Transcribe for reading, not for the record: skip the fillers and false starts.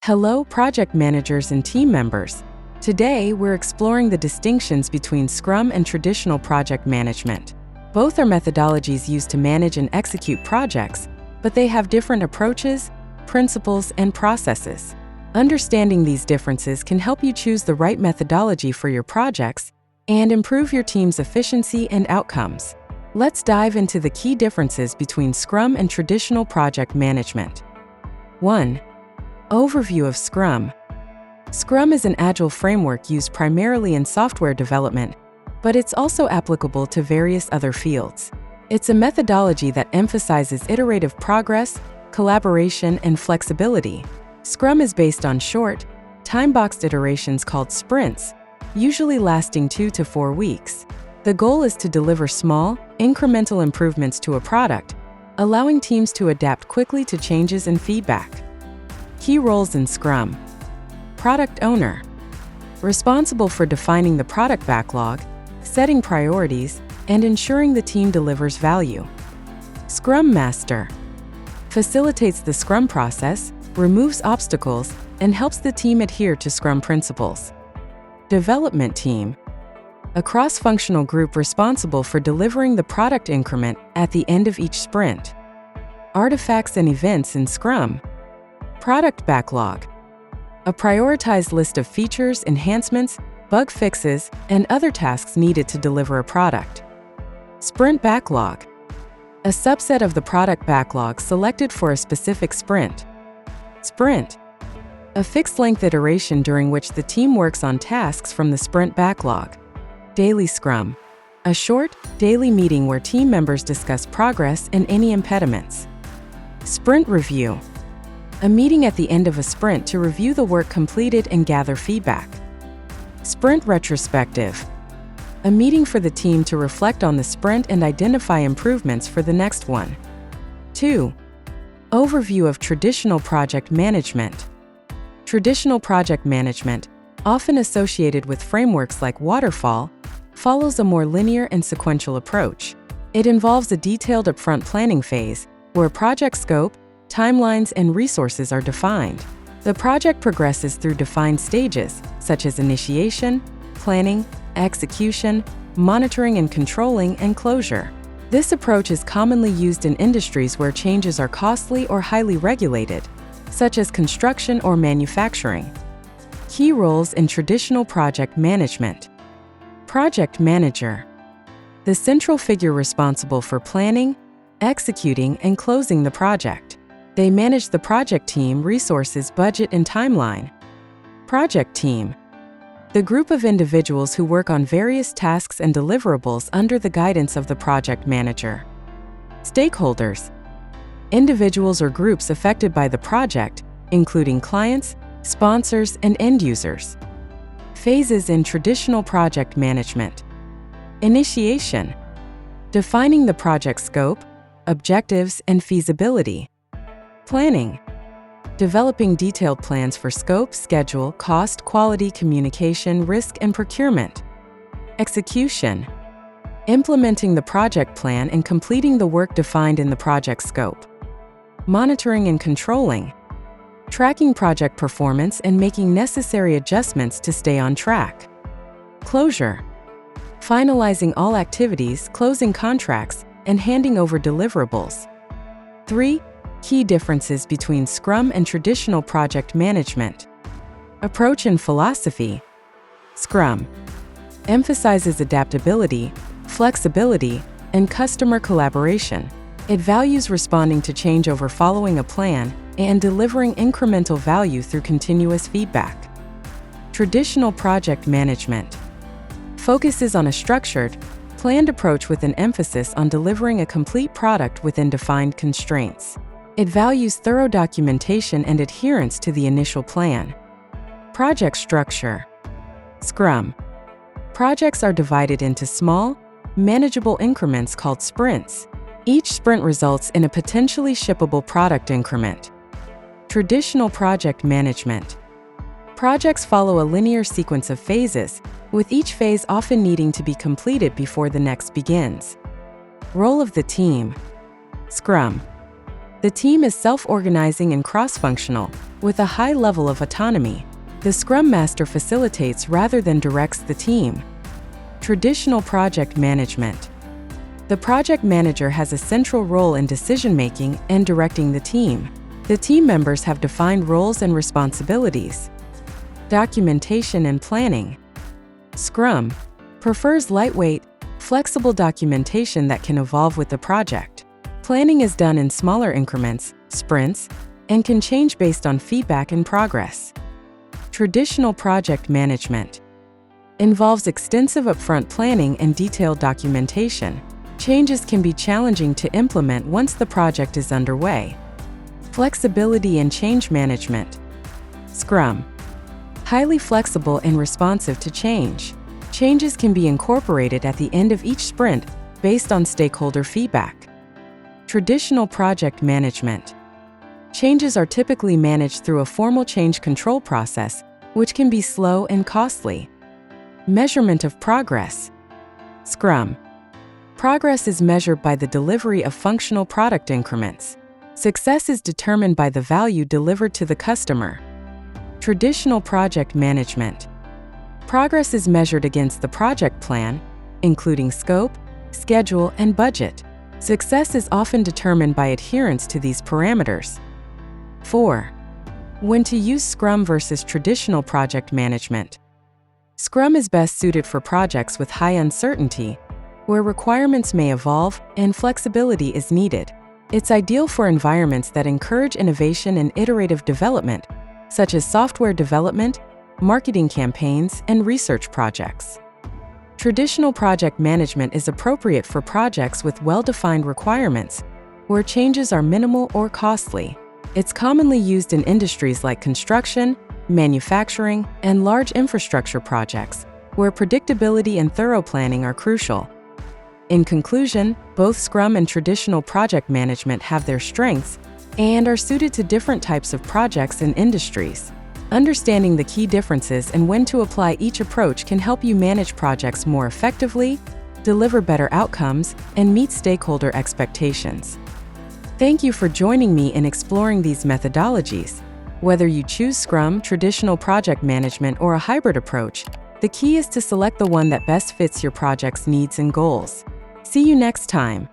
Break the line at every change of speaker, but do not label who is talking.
Hello, project managers and team members. Today, we're exploring the distinctions between Scrum and traditional project management. Both are methodologies used to manage and execute projects, but they have different approaches, principles, and processes. Understanding these differences can help you choose the right methodology for your projects and improve your team's efficiency and outcomes. Let's dive into the key differences between Scrum and traditional project management. 1. Overview of Scrum. Scrum is an Agile framework used primarily in software development, but it's also applicable to various other fields. It's a methodology that emphasizes iterative progress, collaboration, and flexibility. Scrum is based on short, time-boxed iterations called sprints, usually lasting 2 to 4 weeks. The goal is to deliver small, incremental improvements to a product, allowing teams to adapt quickly to changes and feedback. Key roles in Scrum. Product owner. Responsible for defining the product backlog, setting priorities, and ensuring the team delivers value. Scrum Master. Facilitates the Scrum process, removes obstacles, and helps the team adhere to Scrum principles. Development team. A cross-functional group responsible for delivering the product increment at the end of each sprint. Artifacts and events in Scrum. Product backlog. A prioritized list of features, enhancements, bug fixes, and other tasks needed to deliver a product. Sprint backlog. A subset of the product backlog selected for a specific sprint. Sprint. A fixed-length iteration during which the team works on tasks from the sprint backlog. Daily Scrum. A short, daily meeting where team members discuss progress and any impediments. Sprint review. A meeting at the end of a sprint to review the work completed and gather feedback. Sprint retrospective. A meeting for the team to reflect on the sprint and identify improvements for the next one. 2. Overview of traditional project management. Traditional project management, often associated with frameworks like Waterfall, follows a more linear and sequential approach. It involves a detailed upfront planning phase, where project scope, timelines, and resources are defined. The project progresses through defined stages, such as initiation, planning, execution, monitoring and controlling, and closure. This approach is commonly used in industries where changes are costly or highly regulated, such as construction or manufacturing. Key roles in traditional project management. Project manager. The central figure responsible for planning, executing, and closing the project. They manage the project team, resources, budget, and timeline. Project team. The group of individuals who work on various tasks and deliverables under the guidance of the project manager. Stakeholders. Individuals or groups affected by the project, including clients, sponsors, and end users. Phases in traditional project management. Initiation. Defining the project scope, objectives, and feasibility. Planning. Developing detailed plans for scope, schedule, cost, quality, communication, risk, and procurement. Execution. Implementing the project plan and completing the work defined in the project scope. Monitoring and controlling. Tracking project performance and making necessary adjustments to stay on track. Closure. Finalizing all activities, closing contracts, and handing over deliverables. 3. Key differences between Scrum and traditional project management. Approach and philosophy. Scrum emphasizes adaptability, flexibility, and customer collaboration. It values responding to change over following a plan and delivering incremental value through continuous feedback. Traditional project management focuses on a structured, planned approach with an emphasis on delivering a complete product within defined constraints. It values thorough documentation and adherence to the initial plan. Project structure. Scrum. Projects are divided into small, manageable increments called sprints. Each sprint results in a potentially shippable product increment. Traditional project management. Projects follow a linear sequence of phases, with each phase often needing to be completed before the next begins. Role of the team. Scrum The team is self-organizing and cross-functional, with a high level of autonomy. The Scrum Master facilitates rather than directs the team. Traditional project management. The project manager has a central role in decision-making and directing the team. The team members have defined roles and responsibilities. Documentation and planning. Scrum prefers lightweight, flexible documentation that can evolve with the project. Planning is done in smaller increments, sprints, and can change based on feedback and progress. Traditional project management involves extensive upfront planning and detailed documentation. Changes can be challenging to implement once the project is underway. Flexibility and change management. Scrum highly flexible and responsive to change. Changes can be incorporated at the end of each sprint based on stakeholder feedback. Traditional project management. Changes are typically managed through a formal change control process, which can be slow and costly. Measurement of progress. Scrum. Progress is measured by the delivery of functional product increments. Success is determined by the value delivered to the customer. Traditional project management. Progress is measured against the project plan, including scope, schedule, and budget. Success is often determined by adherence to these parameters. 4. When to use Scrum versus traditional project management. Scrum is best suited for projects with high uncertainty, where requirements may evolve and flexibility is needed. It's ideal for environments that encourage innovation and iterative development, such as software development, marketing campaigns, and research projects. Traditional project management is appropriate for projects with well-defined requirements, where changes are minimal or costly. It's commonly used in industries like construction, manufacturing, and large infrastructure projects, where predictability and thorough planning are crucial. In conclusion, both Scrum and traditional project management have their strengths and are suited to different types of projects and industries. Understanding the key differences and when to apply each approach can help you manage projects more effectively, deliver better outcomes, and meet stakeholder expectations. Thank you for joining me in exploring these methodologies. Whether you choose Scrum, traditional project management, or a hybrid approach, the key is to select the one that best fits your project's needs and goals. See you next time.